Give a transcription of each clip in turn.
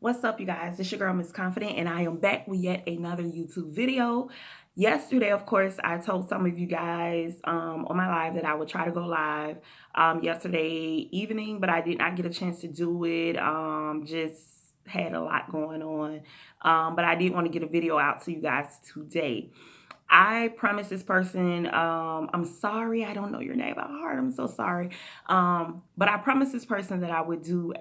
What's up, you guys? It's your girl, Miss Confident, and I am back with yet another YouTube video. Yesterday, of course, I told some of you guys on my live that I would try to go live yesterday evening, but I did not get a chance to do it. Just had a lot going on, but I did want to get a video out to you guys today. I promised this person, I'm sorry, I don't know your name by heart. I'm so sorry. But I promised this person that I would do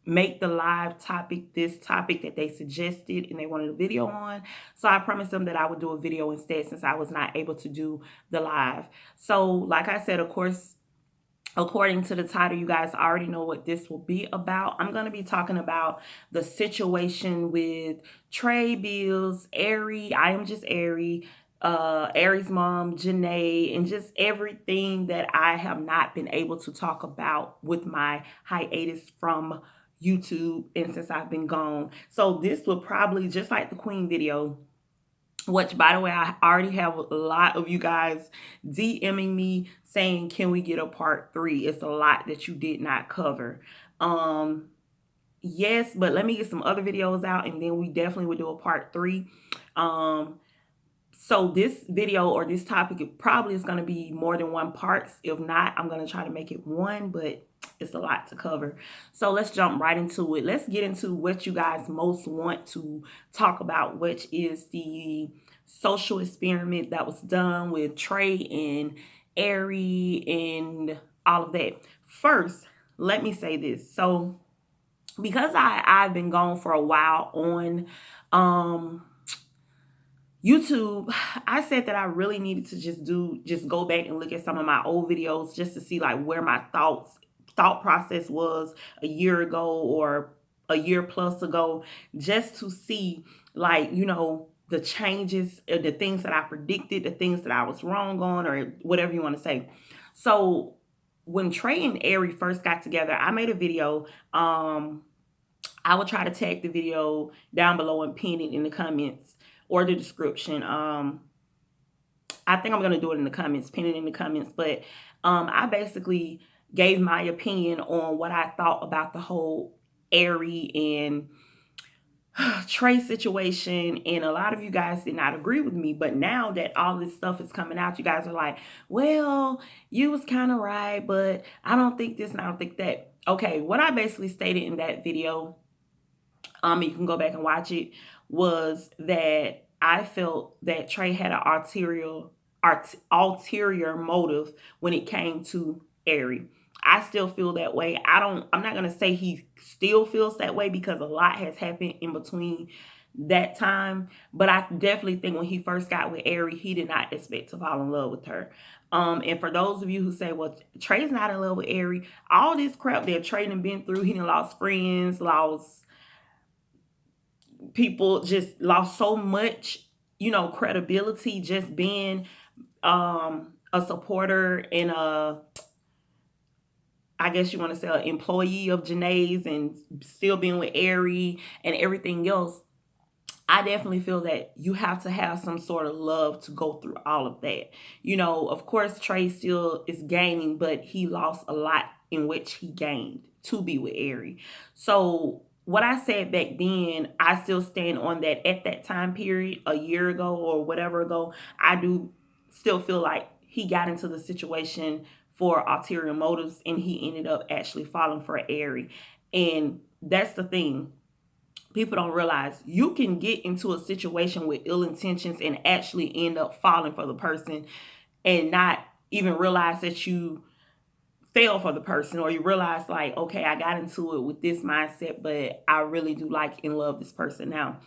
make the live topic this topic that they suggested and they wanted a video on. So I promised them that I would do a video instead since I was not able to do the live. So like I said, of course, according to the title, you guys already know what this will be about. I'm going to be talking about the situation with Trey, Bills, Airi. I am just Airi. Airi's mom, Janay, and just everything that I have not been able to talk about with my hiatus from YouTube and since I've been gone. So this will probably, just like the Queen video, which, by the way, I already have a lot of you guys DMing me saying, can we get a part 3? It's a lot that you did not cover. Yes, but let me get some other videos out and then we definitely would do a part 3. So this video or this topic, it probably is going to be more than one parts. If not, I'm going to try to make it one, but it's a lot to cover. So let's jump right into it. Let's get into what you guys most want to talk about, which is the social experiment that was done with Trey and Airi and all of that. First, let me say this. So because I've been gone for a while on YouTube, I said that I really needed to just go back and look at some of my old videos just to see like where my thought process was a year ago or a year plus ago, just to see like, the changes, the things that I predicted, the things that I was wrong on, or whatever you want to say. So when Trey and Airi first got together, I made a video. I will try to tag the video down below and pin it in the comments or the description. I think I'm going to do it in the comments, pin it in the comments. But I basically gave my opinion on what I thought about the whole Airi and Trey situation, and a lot of you guys did not agree with me. But now that all this stuff is coming out, you guys are like, well, you was kind of right, but I don't think this and I don't think that. Okay, what I basically stated in that video, you can go back and watch it, was that I felt that Trey had an ulterior motive when it came to Airi. I still feel that way. I'm not going to say he still feels that way because a lot has happened in between that time. But I definitely think when he first got with Airi, he did not expect to fall in love with her. And for those of you who say, well, Trey's not in love with Airi, all this crap that Trey done been through, he done lost friends, lost people, just lost so much, credibility, just being a supporter and I guess you want to say an employee of Janay's and still being with Airi and everything else. I definitely feel that you have to have some sort of love to go through all of that. Of course, Trey still is gaining, but he lost a lot in which he gained to be with Airi. So what I said back then, I still stand on that. At that time period, a year ago or whatever ago, I do still feel like he got into the situation for ulterior motives and he ended up actually falling for Airi. And that's the thing. People don't realize you can get into a situation with ill intentions and actually end up falling for the person and not even realize that you fell for the person, or you realize like, okay, I got into it with this mindset, but I really do like and love this person now.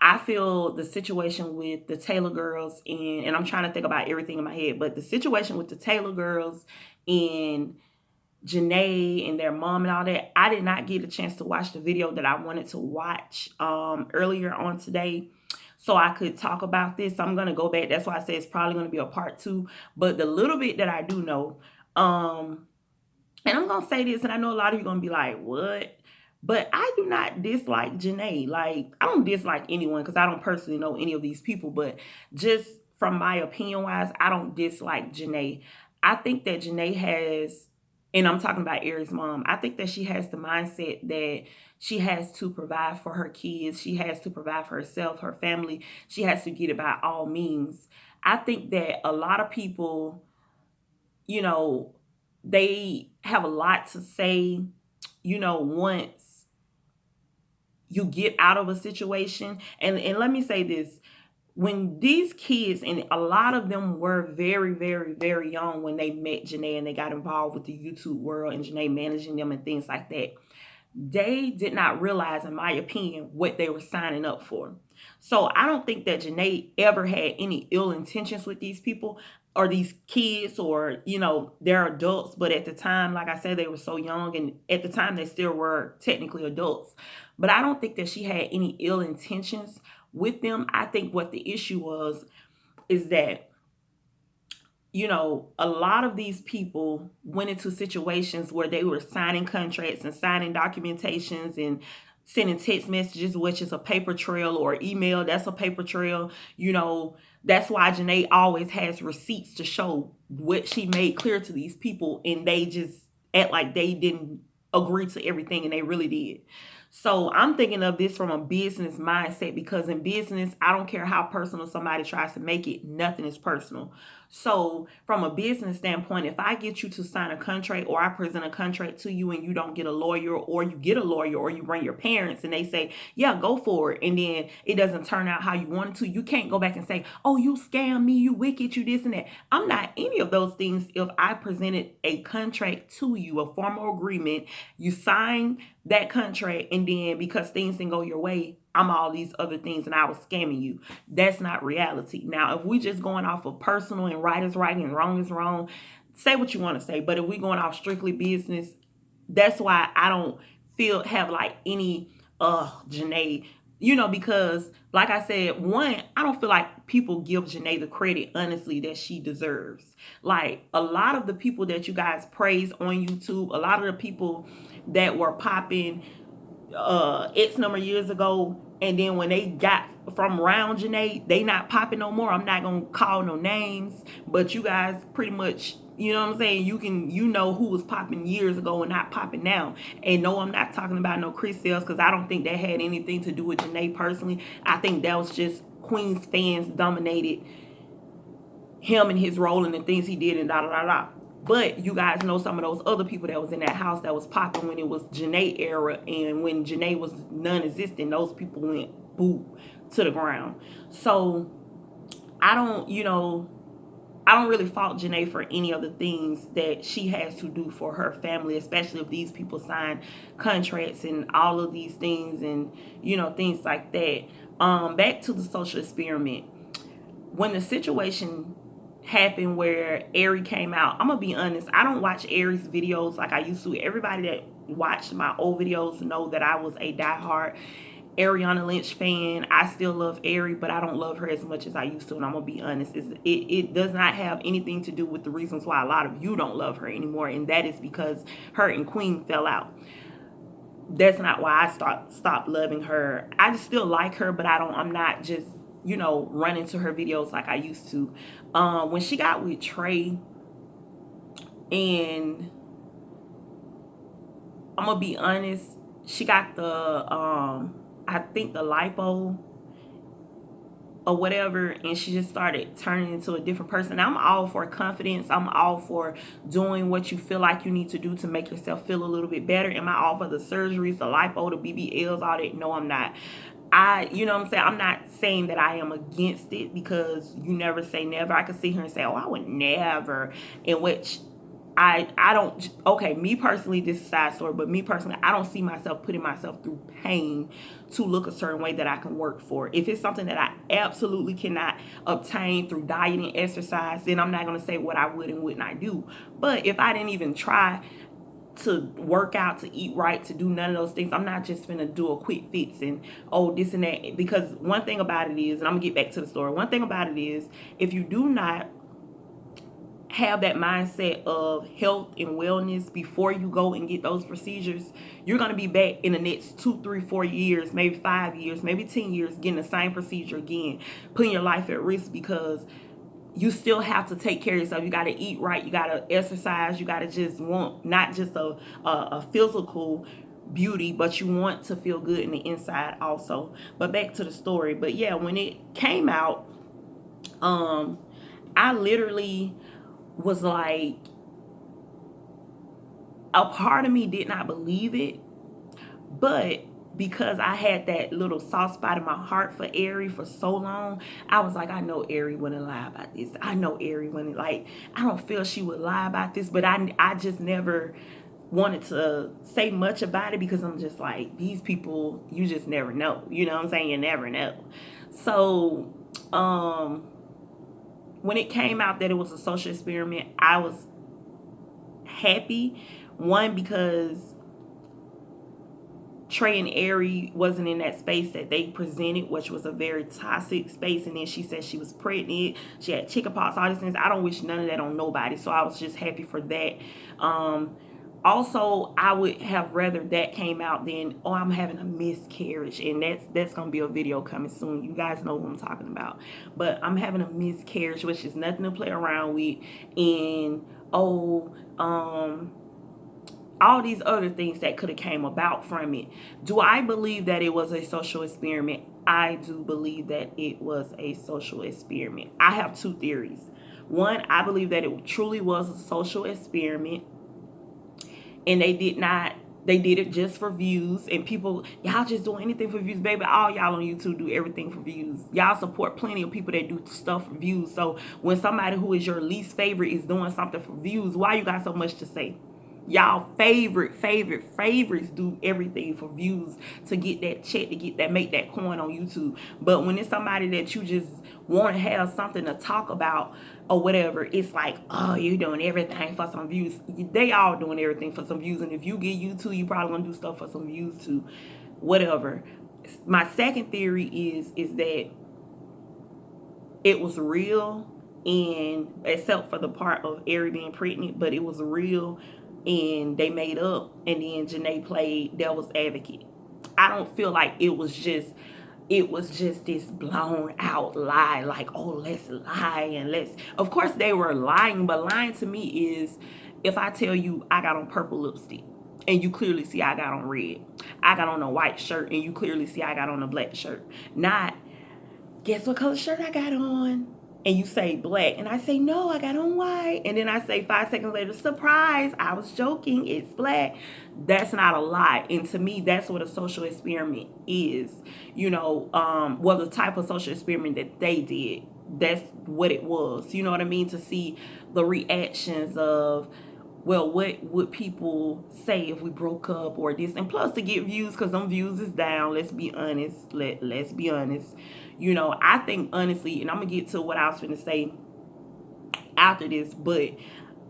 I feel the situation with the Taylor girls and I'm trying to think about everything in my head, but the situation with the Taylor girls and Janay and their mom and all that, I did not get a chance to watch the video that I wanted to watch earlier on today so I could talk about this. So I'm going to go back. That's why I say it's probably going to be a part 2. But the little bit that I do know, and I'm going to say this, and I know a lot of you are going to be like, what? But I do not dislike Janay. Like, I don't dislike anyone because I don't personally know any of these people. But just from my opinion wise, I don't dislike Janay. I think that Janay has And I'm talking about Aries' mom. I think that she has the mindset that she has to provide for her kids. She has to provide for herself, her family. She has to get it by all means. I think that a lot of people, you know, they have a lot to say, once you get out of a situation. And let me say this, when these kids, and a lot of them were very, very, very young when they met Janay and they got involved with the YouTube world and Janay managing them and things like that, they did not realize, in my opinion, what they were signing up for. So I don't think that Janay ever had any ill intentions with these people or these kids, or, they're adults, but at the time, like I said, they were so young, and at the time they still were technically adults. But I don't think that she had any ill intentions with them. I think what the issue was is that, a lot of these people went into situations where they were signing contracts and signing documentations and sending text messages, which is a paper trail, or email, that's a paper trail. That's why Janay always has receipts to show what she made clear to these people, and they just act like they didn't agree to everything, and they really did. So I'm thinking of this from a business mindset, because in business, I don't care how personal somebody tries to make it, nothing is personal. So from a business standpoint, if I get you to sign a contract, or I present a contract to you and you don't get a lawyer, or you get a lawyer, or you bring your parents and they say, yeah, go for it, and then it doesn't turn out how you wanted to, you can't go back and say, oh, you scammed me, you wicked, you this and that. I'm not any of those things. If I presented a contract to you, a formal agreement, you sign that contract, and then because things didn't go your way, I'm all these other things and I was scamming you. That's not reality. Now, if we just going off of personal and right is right and wrong is wrong, say what you want to say. But if we going off strictly business, that's why I don't have like any Janay, because like I said, one, I don't feel like people give Janay the credit honestly that she deserves. Like a lot of the people that you guys praise on YouTube, a lot of the people that were popping X number of years ago, and then when they got from around Janay, they not popping no more. I'm not gonna call no names, but you guys pretty much, you know what I'm saying, you know who was popping years ago and not popping now. And no, I'm not talking about no Chris Sales, because I don't think that had anything to do with Janay personally. I think that was just Queen's fans dominated him and his role and the things he did and da da da da. But you guys know some of those other people that was in that house that was popping when it was Janay era, and when Janay was non-existent, those people went boo to the ground. So I don't, I don't really fault Janay for any of the things that she has to do for her family, especially if these people sign contracts and all of these things, and things like that. Back to the social experiment. When the situation happened where Airi came out, I'm gonna be honest, I don't watch Airi's videos like I used to. Everybody that watched my old videos know that I was a diehard Ariana Lynch fan. I still love Airi, but I don't love her as much as I used to, and I'm gonna be honest, it does not have anything to do with the reasons why a lot of you don't love her anymore, and that is because her and Queen fell out. That's not why I stopped loving her. I just still like her, but I'm not just running to her videos like I used to. When she got with Trey, and I'm gonna be honest, she got the I think the lipo or whatever, and she just started turning into a different person. Now, I'm all for confidence. I'm all for doing what you feel like you need to do to make yourself feel a little bit better. Am I all for the surgeries, the lipo, the BBLs, all that? No, I'm not. You know what I'm saying? I'm not saying that I am against it, because you never say never. I could sit here and say, oh, I would never, in which I don't, okay, me personally, this is a side story, but me personally, I don't see myself putting myself through pain to look a certain way that I can work for. If it's something that I absolutely cannot obtain through diet and exercise, then I'm not going to say what I would and would not do. But if I didn't even try to work out, to eat right, to do none of those things, I'm not just gonna do a quick fix and this and that. Because one thing about it is, and I'm gonna get back to the story, one thing about it is, if you do not have that mindset of health and wellness before you go and get those procedures, you're going to be back in the next 2, 3, 4 years, maybe 5 years, maybe 10 years, getting the same procedure again, putting your life at risk, because you still have to take care of yourself. You got to eat right. You got to exercise. You got to just want not just a physical beauty, but you want to feel good in the inside also. But back to the story. But yeah, when it came out, um, I literally was like, a part of me did not believe it, but because I had that little soft spot in my heart for Airi for so long, I was like, I know Airi wouldn't lie about this. I know Airi wouldn't, like, I don't feel she would lie about this, but I just never wanted to say much about it because I'm just like, these people, you just never know. You know what I'm saying? You never know. So, when it came out that it was a social experiment, I was happy. One, because Trey and Airi wasn't in that space that they presented, which was a very toxic space. And then she said she was pregnant, she had chickenpox, all these things. I don't wish none of that on nobody. So I was just happy for that. Also, I would have rather that came out than, oh, I'm having a miscarriage. And that's gonna be a video coming soon. You guys know what I'm talking about. But I'm having a miscarriage, which is nothing to play around with. And all these other things that could have came about from it. Do I believe that it was a social experiment? I do believe that it was a social experiment. I have two theories. One, I believe that it truly was a social experiment, and they did it just for views. And people, y'all just doing anything for views, baby. All y'all on YouTube do everything for views. Y'all support plenty of people that do stuff for views. So when somebody who is your least favorite is doing something for views, why you got so much to say? Y'all favorites do everything for views, to get that check, to get that, make that coin on YouTube. But when it's somebody that you just want to have something to talk about or whatever, it's like, oh, you doing everything for some views. They all doing everything for some views. And if you get YouTube, you probably gonna do stuff for some views too. Whatever. My second theory is that it was real, and except for the part of Airi being pregnant, but it was real, and they made up, and then Janay played devil's advocate. I don't feel like it was just this blown out lie, like, oh, let's lie, and let's, of course they were lying, but lying to me is if I tell you I got on purple lipstick and you clearly see I got on red, I got on a white shirt and you clearly see I got on a black shirt. Not, guess what color shirt I got on? And you say black, and I say, no, I got on white. And then I say 5 seconds later, surprise, I was joking, it's black. That's not a lie. And to me, that's what a social experiment is. Well, the type of social experiment that they did, that's what it was. You know what I mean? To see the reactions of, well, what would people say if we broke up or this? And plus to get views, because them views is down. Let's be honest. Let's be honest. I think honestly, and I'm going to get to what I was going to say after this, but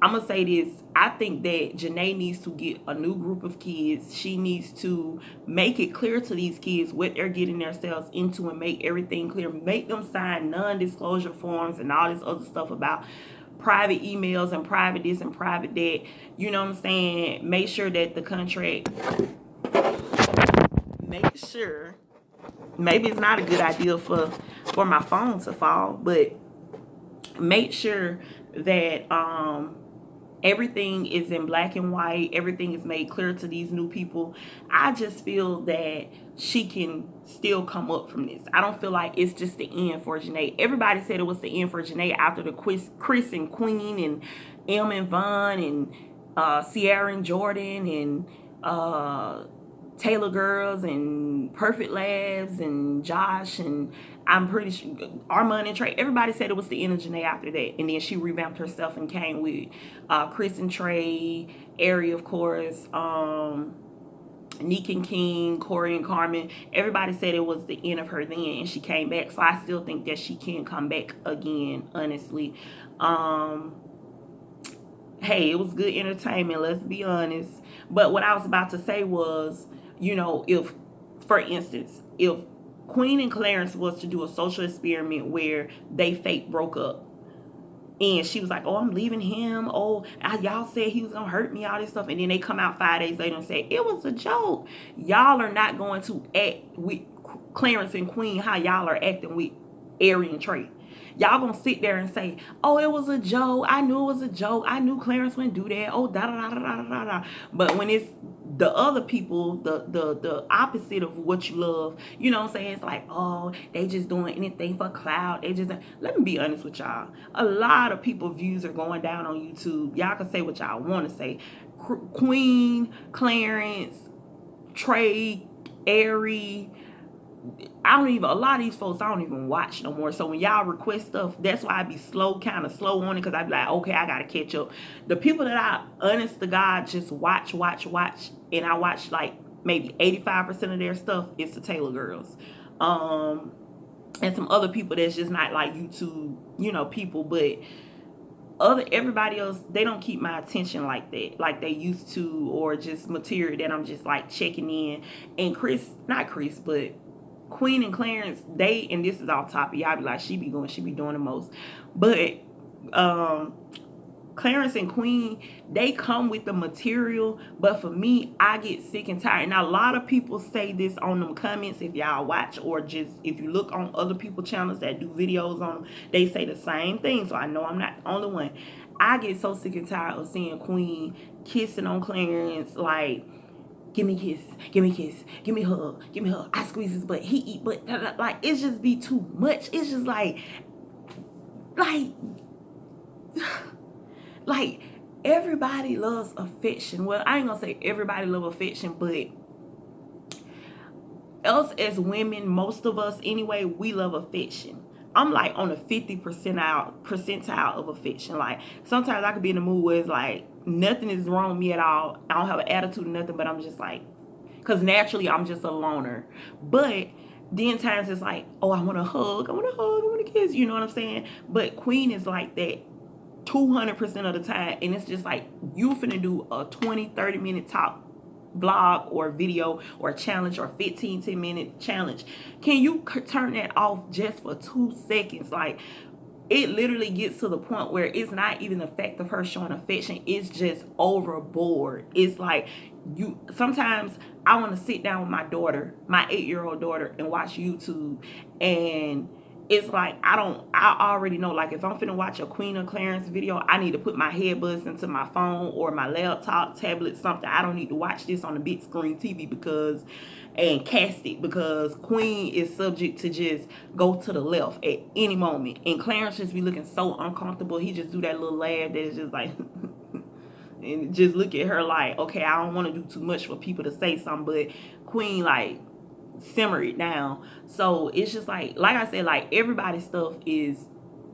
I'm going to say this. I think that Janay needs to get a new group of kids. She needs to make it clear to these kids what they're getting themselves into and make everything clear. Make them sign non-disclosure forms and all this other stuff about private emails and private this and private that. You know what I'm saying? Make sure that the contract, make sure, maybe it's not a good idea for my phone to fall, but make sure that everything is in black and white. Everything is made clear to these new people. I just feel that she can still come up from this. I don't feel like it's just the end for Janay. Everybody said it was the end for Janay after the Chris and Queen and M and Von and Sierra and Jordan and Taylor Girls and Perfect Labs and Josh, and I'm pretty sure Armand and Trey. Everybody said it was the end of Janay after that, and then she revamped herself and came with Chris and Trey, Airi, of course, Nick and King, Corey and Carmen. Everybody said it was the end of her then, and she came back. So I still think that she can come back again, honestly. Hey, it was good entertainment, let's be honest. But what I was about to say was, if, for instance, if Queen and Clarence was to do a social experiment where they fake broke up, and she was like, oh, I'm leaving him. Oh, y'all said he was going to hurt me, all this stuff. And then they come out 5 days later and say, it was a joke. Y'all are not going to act with Clarence and Queen how y'all are acting with Airi and Trey. Y'all gonna sit there and say, "Oh, it was a joke. I knew it was a joke. I knew Clarence wouldn't do that. Oh, da da da da da da." But when it's the other people, the opposite of what you love, you know what I'm saying? It's like, oh, they just doing anything for clout. They just let me be honest with y'all. A lot of people views are going down on YouTube. Y'all can say what y'all want to say. Queen, Clarence, Trey, Airi. A lot of these folks I don't even watch no more. So when y'all request stuff, that's why I be kind of slow on it, because I be like, okay, I gotta catch up. The people that I, honest to God, just watch, and I watch like maybe 85% of their stuff, it's the Taylor girls. And some other people that's just not like YouTube, people, but everybody else, they don't keep my attention like that, like they used to, or just material that I'm just like checking in. And not Chris, but Queen and Clarence, and this is off topic, y'all be like, she be doing the most. But Clarence and Queen, they come with the material, but for me, I get sick and tired. Now, a lot of people say this on them comments, if y'all watch, or just if you look on other people's channels that do videos on them, they say the same thing, so I know I'm not the only one. I get so sick and tired of seeing Queen kissing on Clarence, like, give me a kiss, give me a kiss, give me a hug, give me a hug. I squeeze his butt, he eat butt, like, it's just be too much. It's just like everybody loves affection. Well, I ain't gonna say everybody loves affection, but us as women, most of us anyway, we love affection. I'm like on a 50 percentile of affection. Like, sometimes I could be in a mood where it's like nothing is wrong with me at all. I don't have an attitude or nothing, but I'm just like, because naturally I'm just a loner. But then times it's like, oh, I want a hug, I want a kiss, you know what I'm saying? But Queen is like that 200% of the time, and it's just like, you finna do a 20-30 minute talk vlog or video or challenge or 10-minute challenge. Can you turn that off just for 2 seconds? Like, it literally gets to the point where it's not even the fact of her showing affection, it's just overboard. It's like, sometimes I want to sit down with my daughter, my 8-year-old daughter, and watch YouTube, and it's like, I already know, like, if I'm finna watch a Queen or Clarence video, I need to put my headbuds into my phone or my laptop, tablet, something. I don't need to watch this on the big screen TV and cast it, because Queen is subject to just go to the left at any moment. And Clarence just be looking so uncomfortable. He just do that little laugh that is just like, and just look at her like, okay, I don't want to do too much for people to say something, but Queen, like, simmer it down. So it's just like I said, like, everybody's stuff is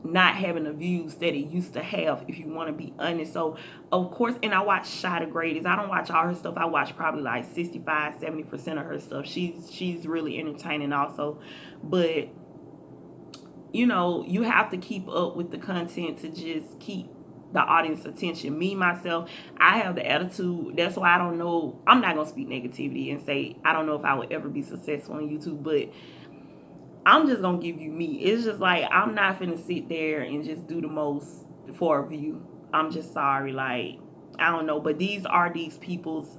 not having the views that it used to have, if you want to be honest. So of course, and I watch Shy the Greatest. I don't watch all her stuff. I watch probably like 65-70% of her stuff. She's really entertaining also. But you have to keep up with the content to just keep the audience attention. Me, myself, I have the attitude. That's why I don't know. I'm not going to speak negativity and say I don't know if I would ever be successful on YouTube, but I'm just going to give you me. It's just like, I'm not finna sit there and just do the most for a view. I'm just sorry. Like, I don't know. But these are these people's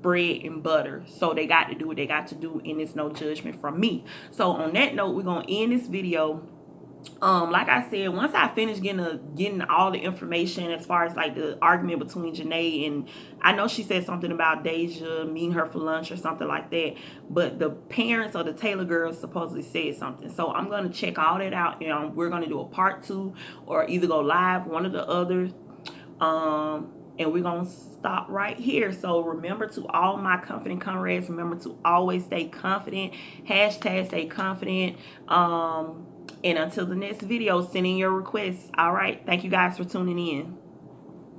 bread and butter. So they got to do what they got to do, and it's no judgment from me. So on that note, we're going to end this video. Like I said, once I finish getting all the information as far as like the argument between Janay, and I know she said something about Deja meeting her for lunch or something like that, but the parents of the Taylor girls supposedly said something. So I'm going to check all that out, and we're going to do a part 2 or either go live, one or the other. And we're going to stop right here. So remember, to all my confident comrades, remember to always stay confident. Hashtag stay confident. And until the next video, send in your requests. All right. Thank you guys for tuning in.